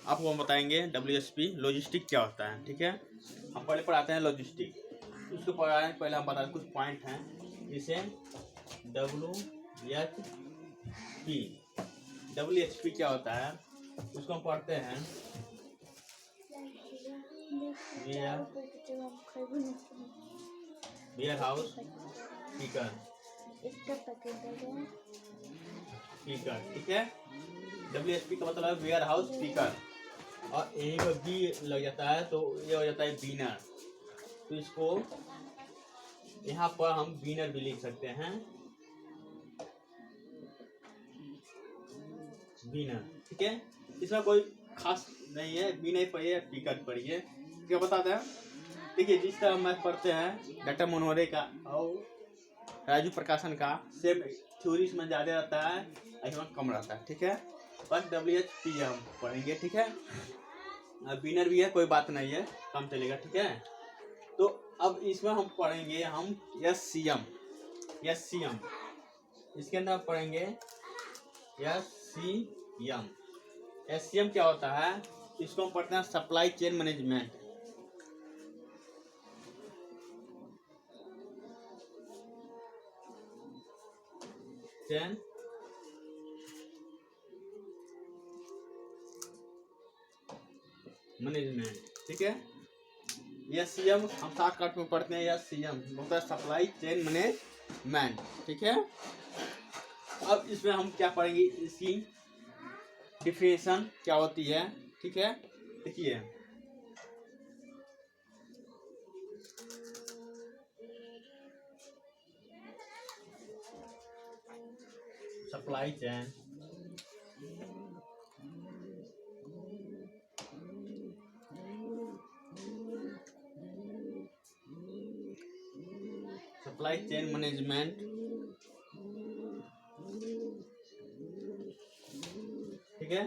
आपको हम बताएंगे WSP लॉजिस्टिक क्या होता है। ठीक है, हम पहले पढ़ाते हैं लॉजिस्टिक। उसको पढ़ाने पहले हम बताते कुछ पॉइंट हैं, जिसे WHP क्या होता है उसको हम पढ़ते हैं। वेयर हाउस स्पीकर, ठीक है। WHP का मतलब है वेयर हाउस स्पीकर, और यही पर बी लग जाता है तो ये हो जाता है बीनर। तो इसको यहाँ पर हम बीनर भी लिख सकते हैं, बीनर। ठीक है, इसमें कोई खास नहीं है, बीनर पढ़िए स्पीकर पढ़िए। क्या बताते हैं, देखिए जिस तरह मैथ पढ़ते हैं डॉक्टर मनोहरे का और राजू प्रकाशन का, सेम थ्योरी इसमें ज़्यादा रहता है, इसमें कम रहता है। ठीक है, बस WHP हम पढ़ेंगे। ठीक है, बीनर भी है, कोई बात नहीं है, कम चलेगा। ठीक है, तो अब इसमें हम पढ़ेंगे हम SCM। इसके अंदर पढ़ेंगे SCM क्या होता है, इसको हम पढ़ते हैं supply chain management. Chain management, ठीक है। SCM हम शॉर्टकट में पढ़ते हैं, SCM होता है सप्लाई चेन मैनेजमेंट। ठीक है, अब इसमें हम क्या पढ़ेंगे, इसकी डिफिनेशन क्या होती है। ठीक है, देखिए सप्लाई चेन मैनेजमेंट, ठीक है।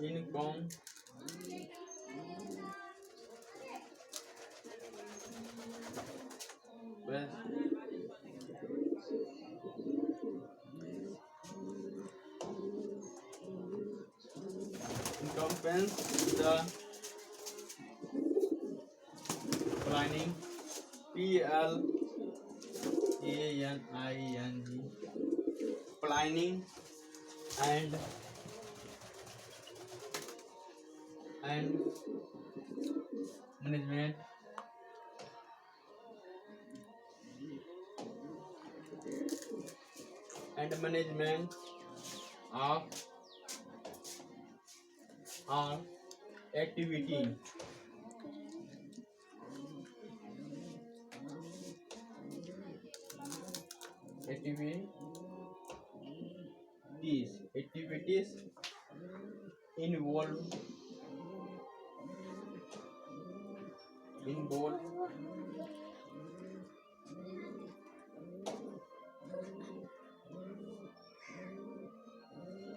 Income encompass the planning, PLANNING, planning and management of our activities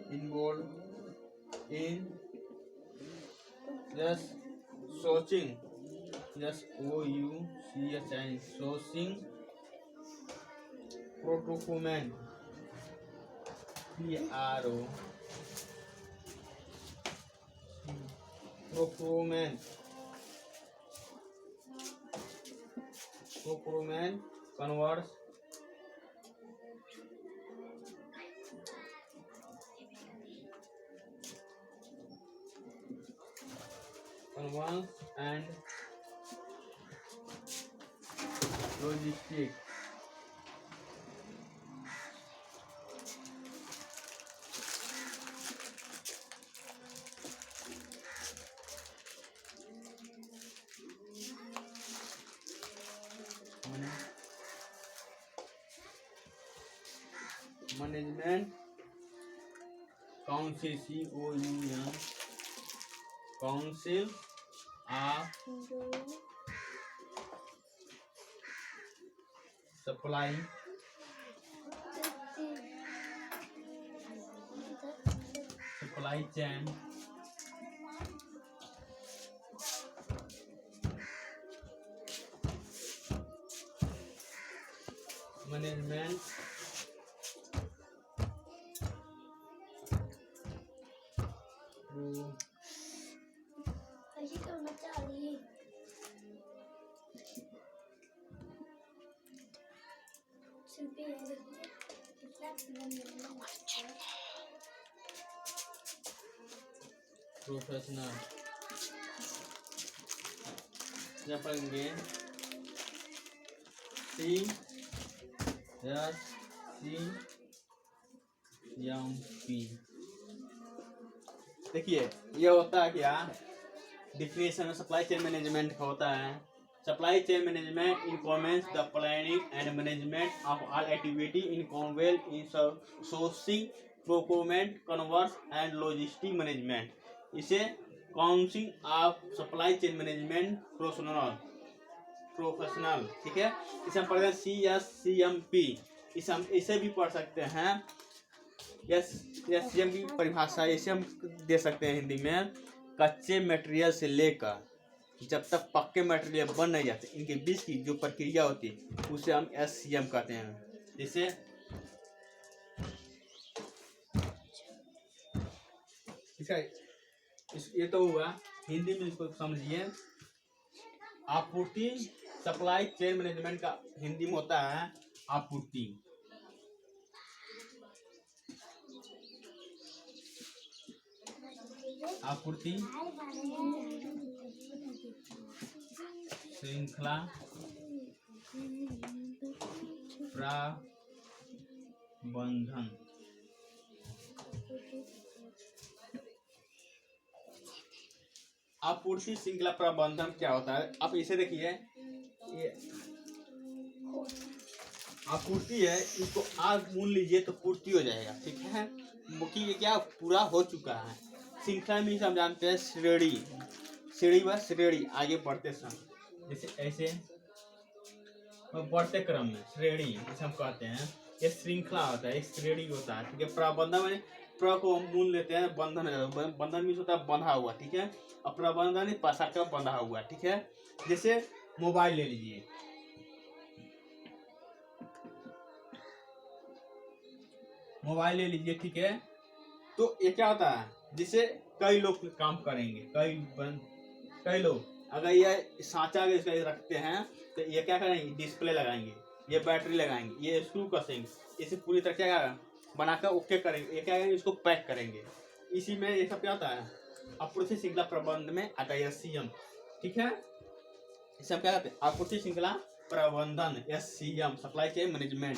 involved in just sourcing, sourcing, procurement, procurement converts and logistics। Management council, council of supply chain management professional या पढ़ेंगे CSCMP। देखिए ये होता है क्या, definition supply chain management का होता है। Supply chain management informs the planning and management of all activity in कॉन्वेल in sourcing procurement converse and logistic management. इसे council of supply chain management professional, ठीक है। इसे हम पढ़ते हैं CSCMP। इसे भी पढ़ सकते हैं। SCM की परिभाषा इसे हम दे सकते हैं हिंदी में, कच्चे मटेरियल से लेकर जब तक पक्के मटेरियल बन नहीं जाते इनके बीच की जो प्रक्रिया होती है उसे हम SCM कहते हैं। जैसे ये तो हुआ, हिंदी में इसको समझिए। आपूर्ति, सप्लाई चेन मैनेजमेंट का हिंदी में होता है आपूर्ति। आपूर्ति श्रृंखला प्रबंधन। आपूर्ति श्रृंखला प्रबंधन क्या होता है, आप इसे देखिए। ये आपूर्ति है, इसको आज मूल लीजिए तो पूर्ति हो जाएगा, ठीक है। कि ये क्या पूरा हो चुका है। श्रृंखला में हम जानते हैं श्रेणी व श्रेणी आगे बढ़ते समय, जैसे ऐसे बढ़ते क्रम में श्रेणी जिसे हम कहते हैं, ये श्रृंखला होता है, एक श्रेणी होता है, ठीक है। प्रबंधन में प्र को हम मूल लेते हैं, बंधन में होता है बंधा हुआ, ठीक है। और प्रबंधन पसार का बंधा हुआ, ठीक है। जैसे मोबाइल ले लीजिए, ठीक है। तो ये क्या होता है, जिसे कई लोग काम करेंगे, कई लोग अगर ये सांचा इसका रखते हैं तो ये क्या करेंगे, डिस्प्ले लगाएंगे, ये बैटरी लगाएंगे, ये स्क्रू कसेंगे, इसे पूरी तरह क्या बनाकर ओके करेंगे, ये क्या करेंगे, इसको पैक करेंगे। इसी में ये सब क्या होता है, आपूर्ति श्रृंखला प्रबंधन में आता है SCM, ठीक है। इसे हम क्या कहते हैं, आपूर्ति श्रृंखला प्रबंधन, SCM, सप्लाई चेन मैनेजमेंट।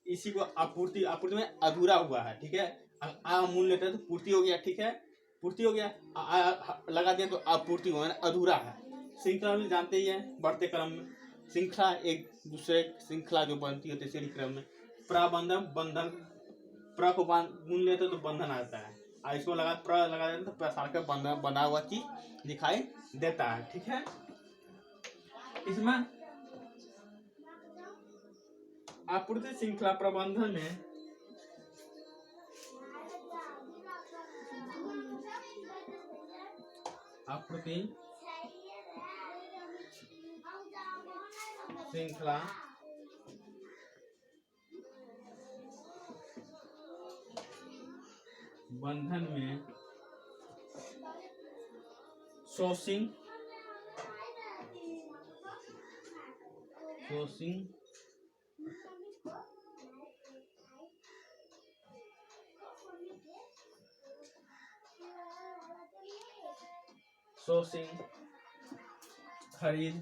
इसी को आपूर्ति में अधूरा हुआ है, ठीक है। मूल लेते हैं तो पूर्ति हो गया, ठीक है। पूर्ति हो गया, लगा दिया तो आपूर्ति हो, अधूरा है। श्रृंखला भी जानते ही है, बढ़ते क्रम में श्रृंखला एक दूसरे श्रृंखला जो बनती होती है श्रेणी क्रम में। प्रबंधन बंधन, प्र को मूल लेते तो बंधन आता है, इसको लगा देते तो प्रसार का बंधा हुआ चीज दिखाई देता है, ठीक है। इसमें आपूर्ति श्रृंखला प्रबंधन में आपूर्ति श्रृंखला बंधन में सोर्सिंग खरीद,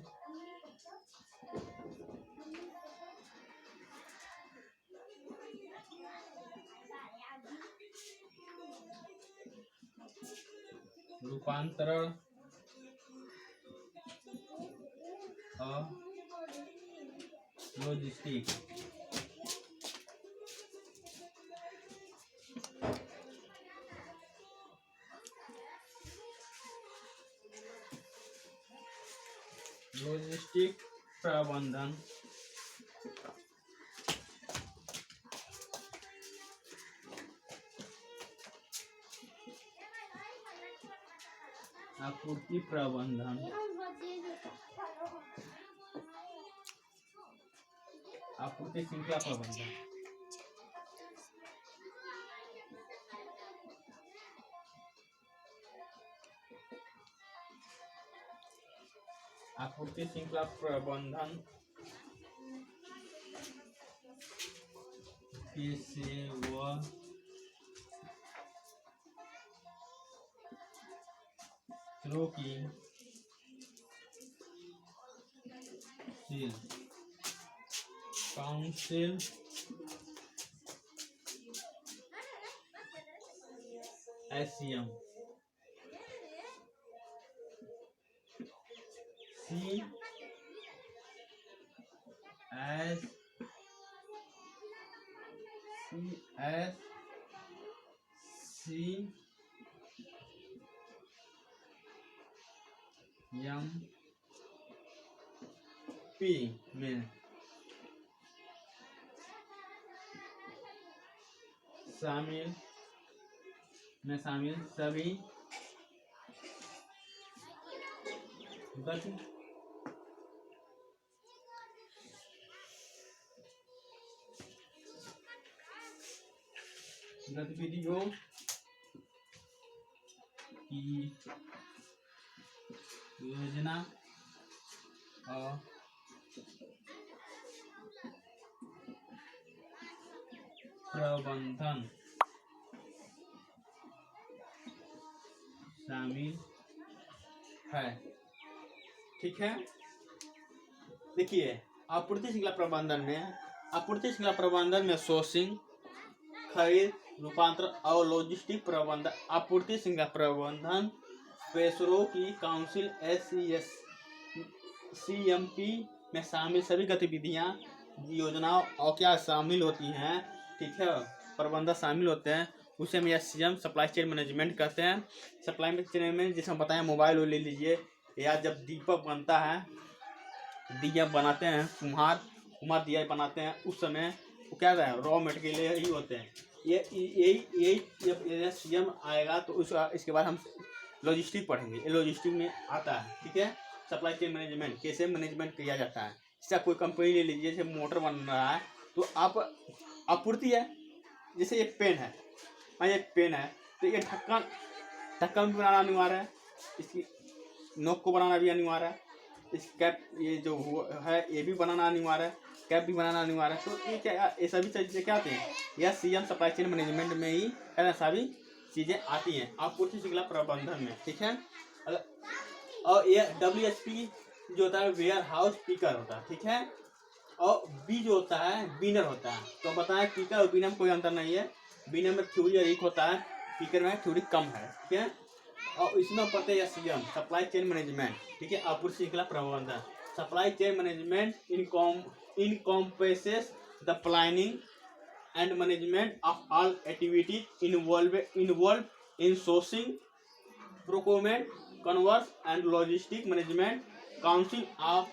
रूपांतरण और लॉजिस्टिक। लॉजिस्टिक प्रबंधन आपूर्ति प्रबंधन आपूर्ति श्रृंखला प्रबंधन। आपूर्ति श्रृंखला प्रबंधन पेशेवर की काउंसिल SCM CSCMP में शामिल सभी गतिविधियों की योजना और प्रबंधन शामिल है। ठीक है, देखिए आपूर्ति श्रृंखला प्रबंधन में सोर्सिंग, खरीद, रूपांतरण और लॉजिस्टिक प्रबंधन। आपूर्ति श्रृंखला प्रबंधन पेशेवरों की काउंसिल SCMP में शामिल सभी गतिविधियां, योजनाओं और क्या शामिल होती हैं, ठीक है, प्रबंधन शामिल होते हैं, उसे हम SCM सप्लाई चेन मैनेजमेंट कहते हैं। सप्लाई चेन मैनेजमेंट जिसमें बताया मोबाइल ले लीजिए, या जब दीपक बनता है, दिया बनाते हैं, कुम्हार दिया बनाते हैं, उस समय वो क्या है, रॉ मटेरियल ही होते हैं। यही SCM आएगा तो इसके बाद हम लॉजिस्टिक पढ़ेंगे, ये लॉजिस्टिक में आता है। ठीक है, सप्लाई चेन मैनेजमेंट कैसे मैनेजमेंट किया जाता है। जैसे कोई कंपनी ले लीजिए, जैसे मोटर बन रहा है तो आप आपूर्ति है, जैसे ये पेन है, ये पेन है तो ये ढक्कन भी बनाना अनिवार्य है, इसकी नोक को बनाना भी अनिवार्य है, इस कैप ये जो है ये भी बनाना अनिवार्य है, कैप भी बनाना अनिवार्य है। तो ये क्या, ये सभी चीज़ें क्या आती हैं, यह CM सप्लाई चेन मैनेजमेंट में ही सभी चीज़ें आती हैं आपूर्ति श्रृंखला प्रबंधन में। ठीक है, और ये WHP जो होता है वेयर हाउस पिकर होता है। ठीक है, और B जो होता है बिनर होता है। तो बताएं पिकर और बिनर में कोई अंतर नहीं है, बिनर में थ्योरी अधिक होता है, पिकर में थ्योरी कम है। ठीक है, और इसमें पता है SCM सप्लाई चेन मैनेजमेंट। ठीक है, आपूर्ति श्रृंखला प्रबंधन supply chain management encompasses the planning and management of all activities involved in sourcing, procurement, converse and logistic management. Council of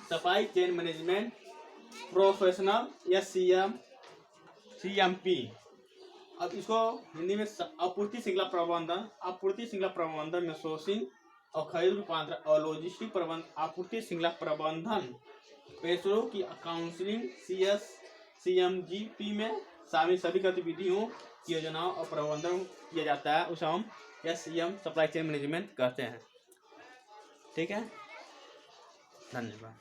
Supply Chain Management Professional SCMP। अब इसको हिंदी में आपूर्ति श्रृंखला प्रबंधन में सोर्सिंग और खरीद, रूपांतरण और लॉजिस्टिक प्रबंधन। आपूर्ति श्रृंखला प्रबंधन पेशेवरों की काउंसलिंग CSCMGP में शामिल सभी गतिविधियों की योजनाओं और प्रबंधन किया जाता है, उसे हम SCM सप्लाई चेन मैनेजमेंट कहते हैं। ठीक है, धन्यवाद।